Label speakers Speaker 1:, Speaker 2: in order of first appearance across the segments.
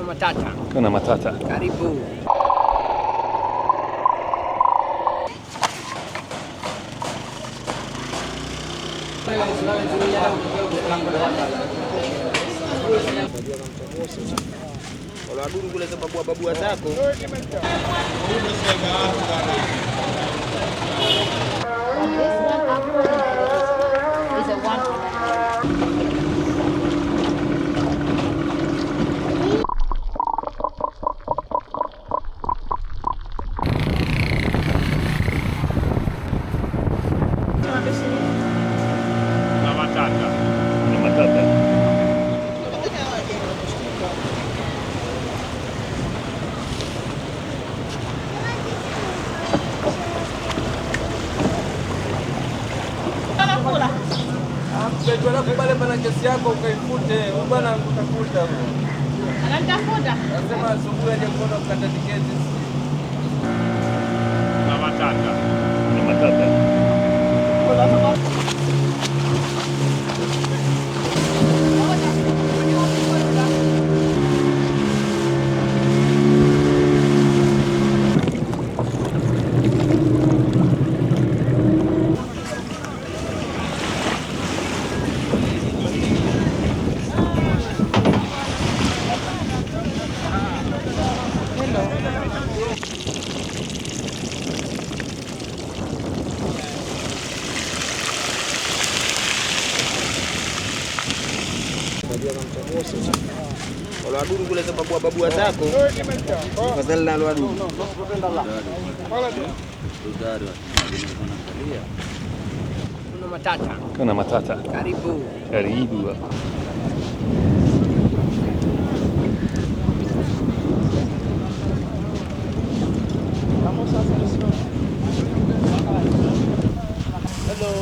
Speaker 1: Kuna matata.
Speaker 2: Karibu. Kalau aduh kule ke babua zako.
Speaker 3: Is a one.
Speaker 2: Jual aku balik pada kesi yako ukaifute, bwana utafuta bro.
Speaker 3: Anatafuta.
Speaker 2: Nasema asubuhi aje mkono kukata tiketi.
Speaker 1: Na matata. Na matata.
Speaker 2: Kalau aduh kule ke babua zako. Fadhali na aduh.
Speaker 1: Kuna matata.
Speaker 2: Karibu.
Speaker 1: Karibu.
Speaker 2: Hello.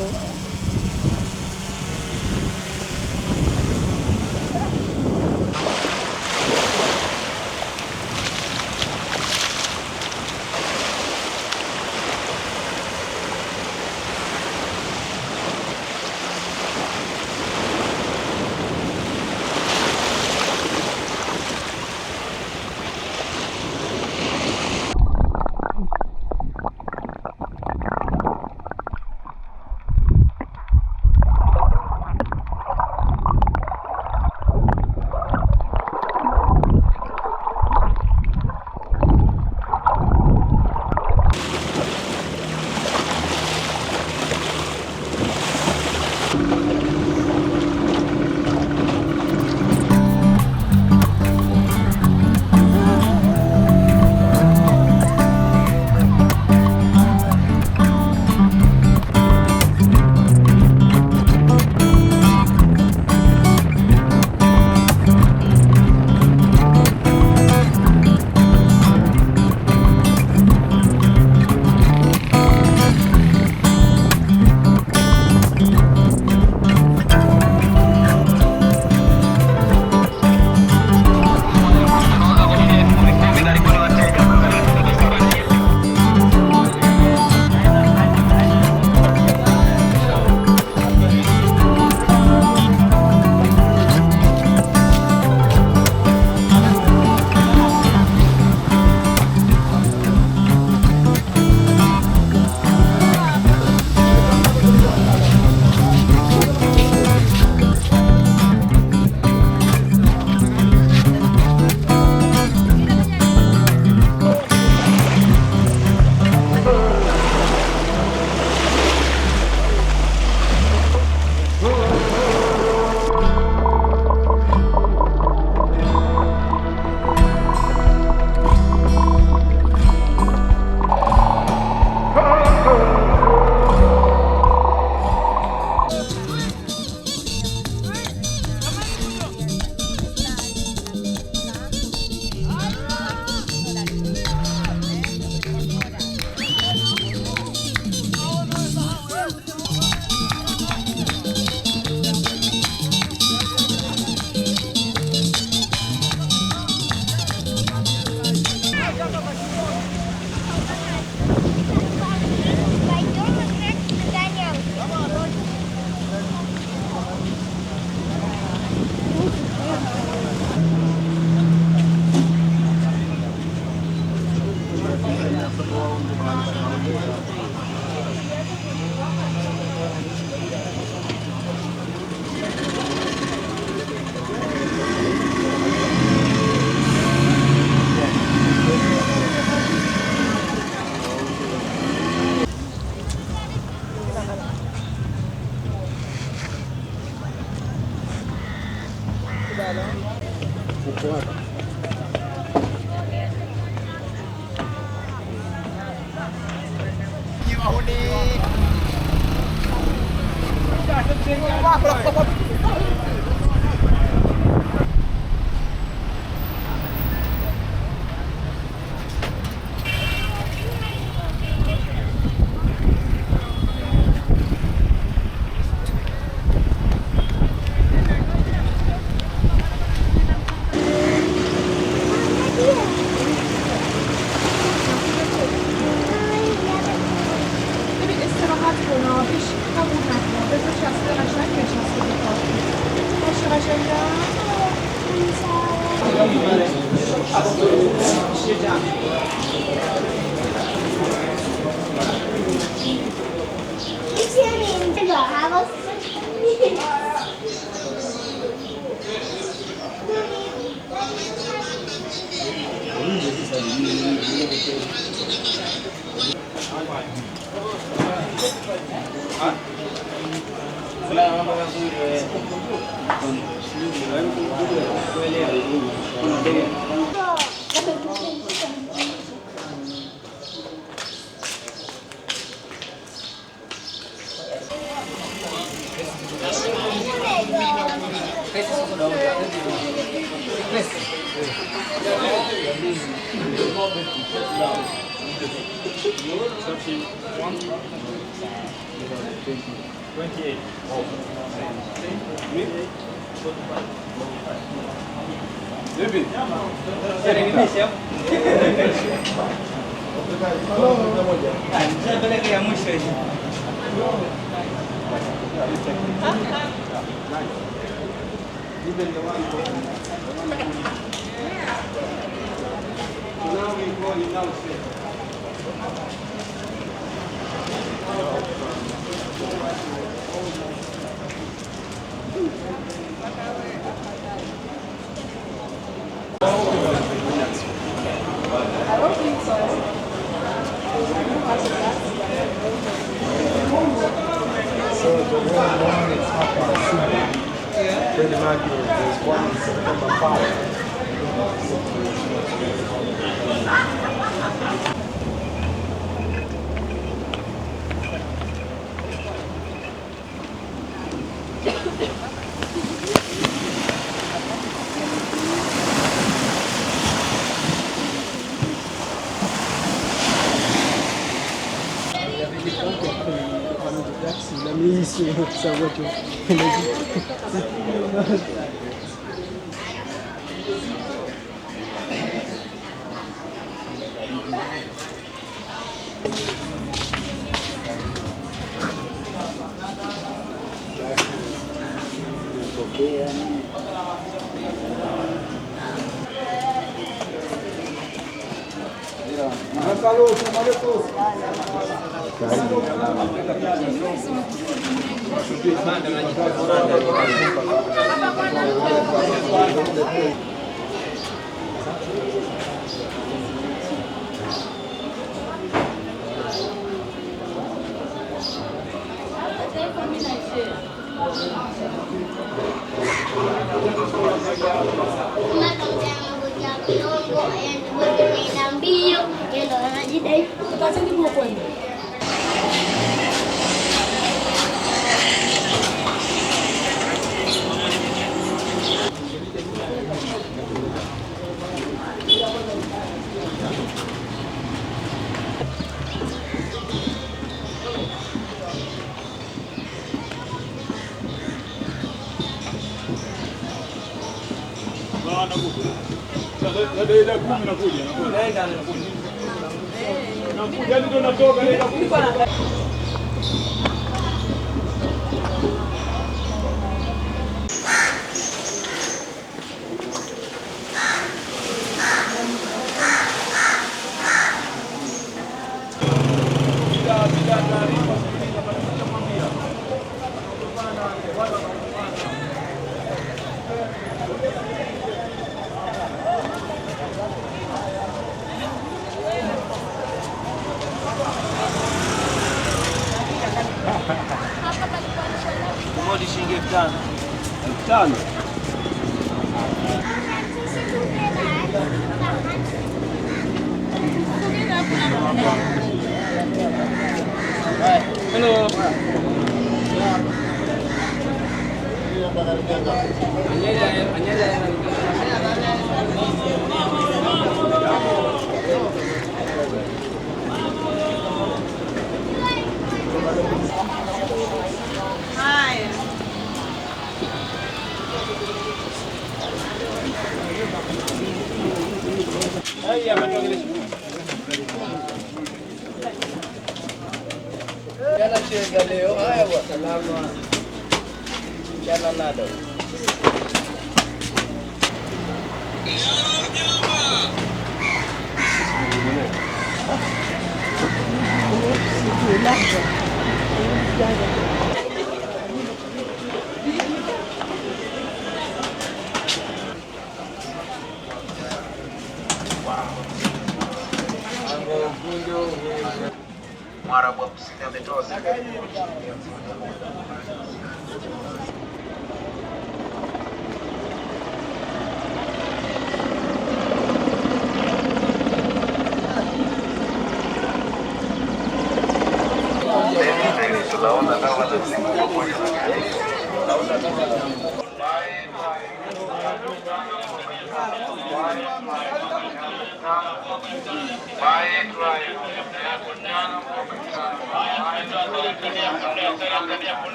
Speaker 2: Shilingi 5,000.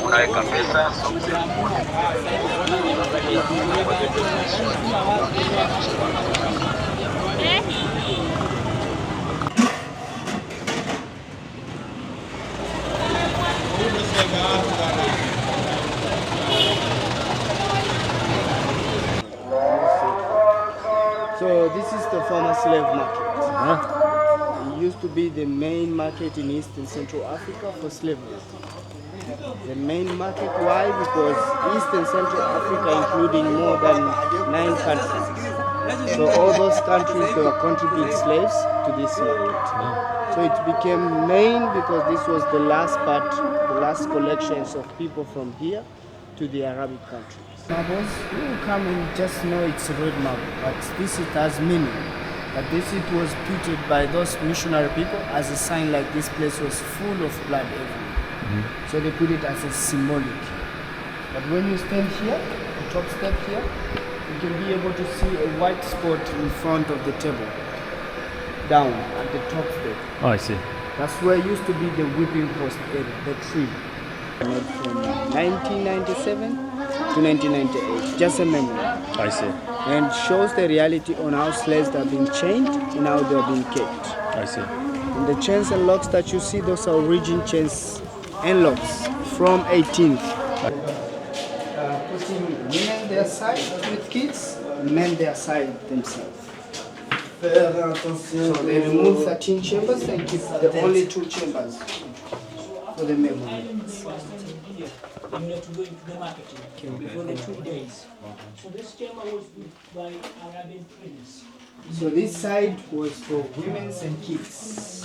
Speaker 4: Unaweka pesa
Speaker 5: So this is the former slave market. It used to be the main market in East and Central Africa for slavery. The main market, why? Because East and Central Africa including more than 9 countries. So all those countries, they were contributing slaves to this market. So it became main because this was the last part, the last collections of people from here to the Arabic countries. Marbles, you will come and just know it's red marble, but this it has meaning. But this it was put by those missionary people as a sign like this place was full of blood everywhere. So they put it as a symbolic. But when you stand here, the top step here, you can be able to see a white spot in front of the table, down at the top step.
Speaker 1: Oh, I see.
Speaker 5: That's where used to be the whipping post area, the tree. Made from 1997 to 1998, just a memory.
Speaker 1: I see.
Speaker 5: And shows the reality on how slaves have been chained and how they have been kept.
Speaker 1: I see.
Speaker 5: And the chains and locks that you see, those are origin chains and locks from 18th. Putting women their side with kids, men their side themselves. So they remove 13 chambers and keep the only 2 chambers for the memory.
Speaker 6: So this chamber was built by Arabian prince.
Speaker 5: So this side was for women and kids.